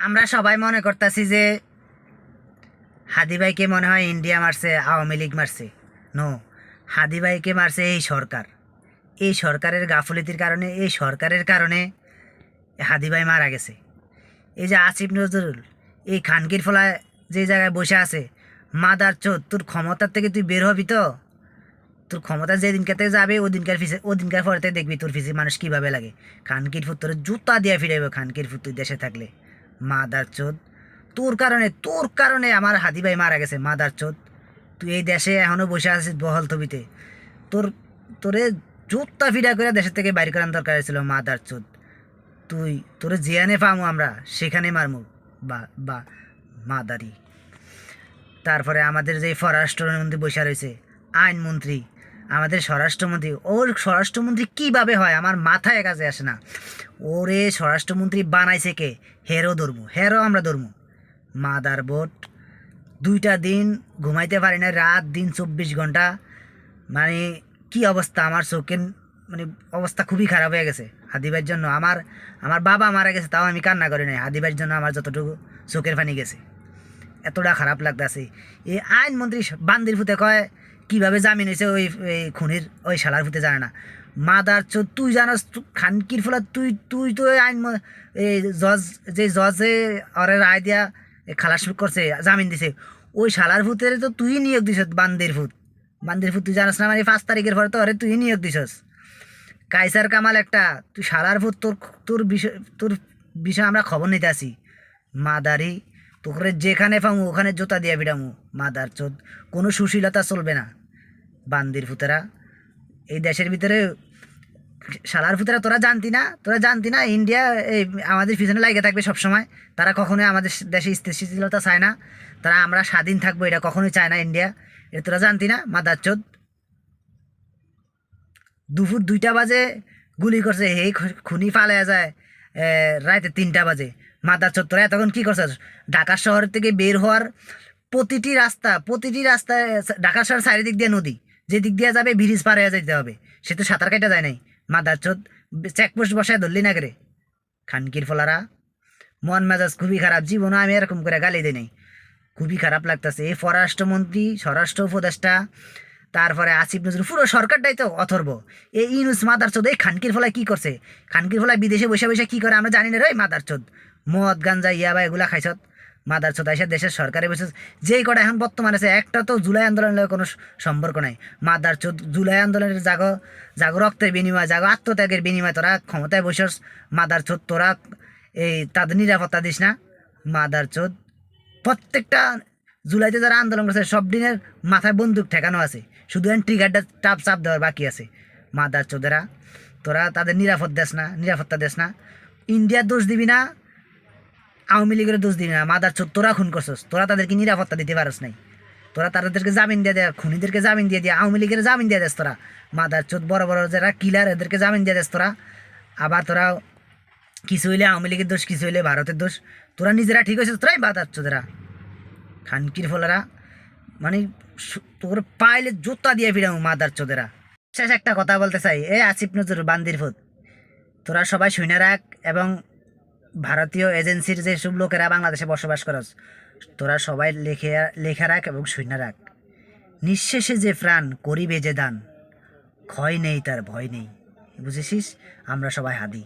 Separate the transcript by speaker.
Speaker 1: আমরা সবাই মনে করতেছি যে হাদি ভাইকে মনে হয় ইন্ডিয়া মারছে, আওয়ামী লীগ মারছে। নো, হাদি ভাইকে মারছে এই সরকার। এই সরকারের গাফুলিতির কারণে, এই সরকারের কারণে হাদি ভাই মারা গেছে। এই যে আসিফ নজরুল, এই খানকির ফলায় যে জায়গায় বসে আছে, মাদার চোদ, তোর ক্ষমতার থেকে তুই বের হবি তো? তোর ক্ষমতা যেদিনকার থেকে যাবে ওদিনকার পরে দেখবি তোর ফিসে মানুষ কীভাবে লাগে। খানকির ফুট তোর জুতা দিয়ে ফিরাইব, খানকির ফুট তুই দেশে থাকলে। মাদার চোদ, তোর কারণে আমার হাদি ভাই মারা গেছে। মাদার চোদ, তুই এই দেশে এখনো বসে আছিস বহল তবিতে। তোর তোরে জুতা ফিরা করে দেশের থেকে বাইর করার দরকার ছিল। মাদার চোদ, তোরে জিয়ানে পামু আমরা, সেখানে মারমু। বা বা মাদারি। তারপরে আমাদের যে স্বরাষ্ট্রমন্ত্রী বসে রয়েছে, আইনমন্ত্রী, আমাদের স্বরাষ্ট্রমন্ত্রী, ওর স্বরাষ্ট্রমন্ত্রী কীভাবে হয় আমার মাথায় কাছে আসে না। ওরে স্বরাষ্ট্রমন্ত্রী বানাইছে কে? হেরো আমরা ধরবো। মাদার বোট, 2টা দিন ঘুমাইতে পারি না, রাত দিন 24 ঘন্টা। মানে কি অবস্থা আমার চোখের, মানে অবস্থা খুবই খারাপ হয়ে গেছে হাদিবার জন্য। আমার আমার বাবা মারা গেছে, তাও আমি কান্না করি নাই। হাদিবার জন্য আমার যতটুকু চোখের পানি গেছে, এতটা খারাপ লাগতেছে। এই আইনমন্ত্রী বান্দির ফুতে কয় কিভাবে জামিন হয়েছে, ওই খুনির ওই শালার ফুতে জানে না। মাদার চোদ, তুই জানাস খানকির ফলা, তুই তুই তো ওই এই জজে ওরে রায় দিয়া খালাস করছে, জামিন দিছে, ওই শালার ফুতের তো তুই নিয়োগ দিছ। বান্দির ফুত তুই জানাস না? মানে 5 তারিখের পরে তো ওরে তুই নিয়োগ দিছস। কাইসার কামাল একটা, তুই শালার ফুত, তোর বিষয় আমরা খবর নিতে আসি। মাদারি, তোকে যেখানে পামু ওখানে জুতা দিয়ে বিড়ামু। মাদার চোদ, কোনো সুশীলতা চলবে না। বান্দির ফুতেরা এই দেশের ভিতরে, শালার ফুতেরা, তোরা জানতি না ইন্ডিয়া এই আমাদের পিছনে লাগে থাকবে সব সময়। তারা কখনোই আমাদের দেশে স্থিতিশীলতা চায় না, তারা আমরা স্বাধীন থাকবো এটা কখনোই চায় না ইন্ডিয়া। এটা তোরা জানতি না? মাদার চোদ, দুপুর 2টা বাজে গুলি করছে, এই খুনি পালায়া যায় রাতে 3টা বাজে। মাদার চোদ, তোরা এতক্ষণ কী করছিস? ঢাকা শহর থেকে বের হওয়ার প্রতিটি রাস্তায় ঢাকা শহর চারিদিক দিয়ে নদী, যে দিক দিয়ে যাবে ব্রিজ পার হয়ে যেতে হবে। সে তো সাঁতার কাটা যায় নাই। মাদার চোদ, চেকপোস্ট বসায় ধরলি না করে। খানকির ফলারা, মন মেজাজ খুবই খারাপ। জীবনে আমি এরকম করে গালি দিই নাই। খুবই খারাপ লাগতেছে। এই স্বরাষ্ট্রমন্ত্রী, স্বরাষ্ট্র উপদেষ্টা, তারপরে আসিফ নজরুল, পুরো সরকারটাই তো অথর্ব। এই ইনুস মাদার চোদ, এই খানকির ফলায় কি করছে? খানকির ফলায় বিদেশে বসে বসে কি করে আমরা জানি না রে। মাদার চোদ, মদ গাঞ্জা ইয়াবা এগুলা খাইছত। মাদার চোদ এসে দেশের সরকারে বসে, যেই কটা এখন বর্তমান আছে, একটা তো জুলাই আন্দোলনের কোনো সম্পর্ক নাই। মাদার চোদ, জুলাই আন্দোলনের জাগো রক্তের বিনিময়, জাগো আত্মত্যাগের বিনিময় তোরা ক্ষমতায় বসেস। মাদার চোদ, তোরা এই তাদের নিরাপত্তা দিস না। মাদার চোদ, প্রত্যেকটা জুলাইতে যারা আন্দোলন করছে সব দিনের মাথায় বন্দুক ঠেকানো আছে, শুধু ট্রিগারটা চাপ দেওয়ার বাকি আছে। মাদার চোদেরা, তোরা তাদের নিরাপত্তা দেস না। ইন্ডিয়ার দোষ দিবি না, আওয়ামী লীগের দোষ দিবি না। মাদার চোদ, তোরা খুন করছস, তোরা তাদেরকে নিরাপত্তা দিতে পারস নাই। তোরা তাদেরকে জামিন দিয়ে দেয়, খুনিদেরকে জামিন দিয়ে দিয়ে, আওয়ামী লীগের জামিন দিয়ে দেস তোরা। মাদার চোদ, বড় বড় যারা কিলার এদেরকে জামিন দিয়ে দেস তোরা। আবার তোরা কিছু হইলে আওয়ামী লীগের দোষ, কিছু হইলে ভারতের দোষ। তোরা নিজেরা ঠিক হয়েছিস, তোরাই মাদার চোদেরা, খানকির ফলারা। মানে তোর পাইলে জুতা দিয়ে ফিরাম। মাদার চোদেরা, শেষ একটা কথা বলতে চাই, এ আসিফ নজরুল বান্দির ফুত, তোরা সবাই শুনে রাখ, এবং ভারতীয় এজেন্সির যেসব লোকেরা বাংলাদেশে বসবাস করস, তোরা সবাই লেখা রাখ এবং শুনে রাখ, নিঃশেষে যে প্রাণ করিবে যে দান, ক্ষয় নেই তার ভয় নেই। বুঝেছিস? আমরা সবাই হাদি।